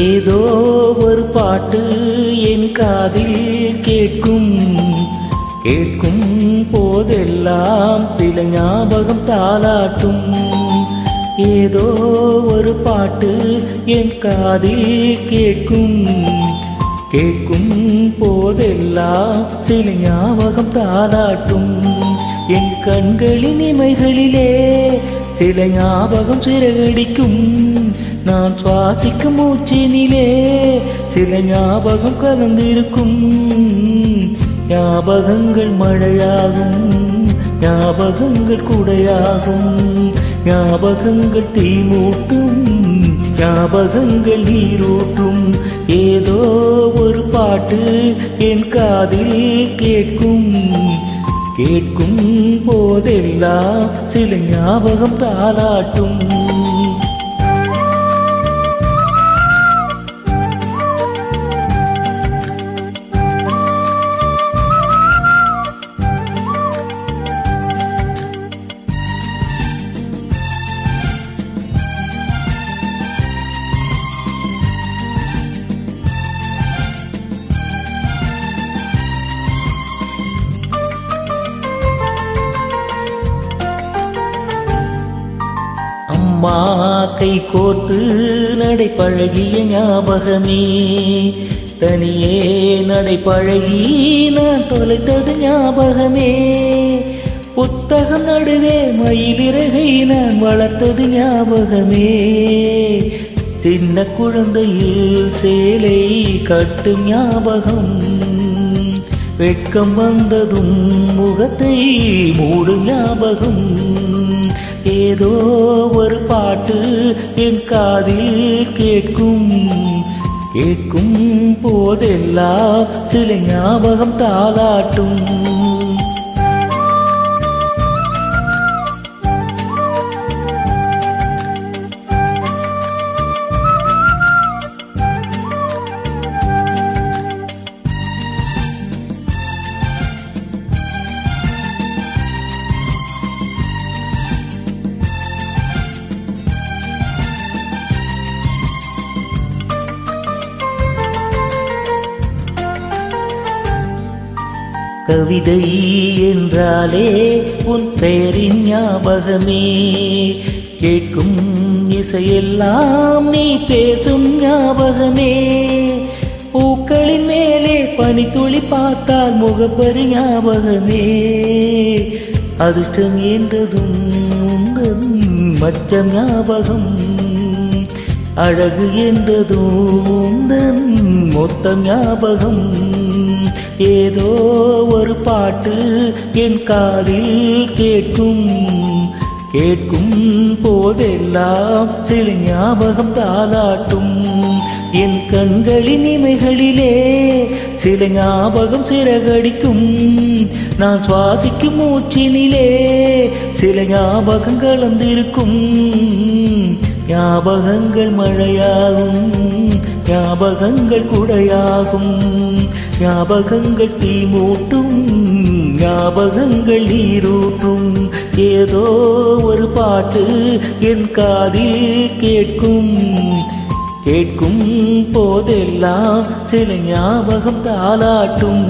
ஏதோ ஒரு பாட்டு என் காதில் கேட்கும் கேட்கும் போதெல்லாம் சில ஞாபகம் தாலாட்டும். ஏதோ ஒரு பாட்டு என் காதில் கேட்கும் கேட்கும் போதெல்லாம் சில ஞாபகம் தாலாட்டும். என் கண்களின் இமைகளிலே சில ஞாபகம் சிறகடிக்கும். நான் சுவாசிக்கும் மூச்சினிலே சில ஞாபகம் கலந்திருக்கும். ஞாபகங்கள் மழையாகும், ஞாபகங்கள் குடையாகும், ஞாபகங்கள் தீமூட்டும், ஞாபகங்கள் நீரூட்டும். ஏதோ ஒரு பாட்டு என் காதில் கேட்கும் கேட்கும் போதெல்லாம் சில ஞாபகம் தாலாட்டும். அம்மா கை கோர்த்து நடை பழகிய ஞாபகமே, தனியே நடை பழகி நான் தொலைத்தது ஞாபகமே. புத்தகம் நடுவே மயிலிறகை நான் வளர்த்தது ஞாபகமே. சின்ன குழந்தையில் சேலை கட்டும் ஞாபகம், வெட்கம் வந்ததும் முகத்தை மூடும் ஞாபகம். ஏதோ ஒரு பாட்டு என் காதில் கேட்கும் கேட்கும் போதெல்லாம் சில ஞாபகம் தாலாட்டும். கவிதை என்றாலே உன் பெயரின் ஞாபகமே, கேட்கும் இசையெல்லாம் நீ பேசும் ஞாபகமே. பூக்களின் மேலே பனித்துளி பார்த்தால் முகப்பரு ஞாபகமே. அதிர்ஷ்டம் என்றதும் உங்கள் மச்சம் ஞாபகம், அழகு என்றதும் உங்கள் மொத்தம் ஞாபகம். ஏதோ ஒரு பாட்டு என் காதில் கேட்கும் கேட்கும் போதெல்லாம் சில ஞாபகம் தாலாட்டும். என் கண்களின் இமைகளிலே சில ஞாபகம் சிறகடிக்கும். நான் சுவாசிக்கும் மூச்சினிலே சில ஞாபகம் கலந்திருக்கும். ஞாபகங்கள் மழையாகும், ஞாபகங்கள் குடையாகும், ஞாபகங்கள் தீமூட்டும், ஞாபகங்கள் நீரூட்டும். ஏதோ ஒரு பாட்டு என் காதில் கேட்கும் கேட்கும் போதெல்லாம் சில ஞாபகம் தாலாட்டும்.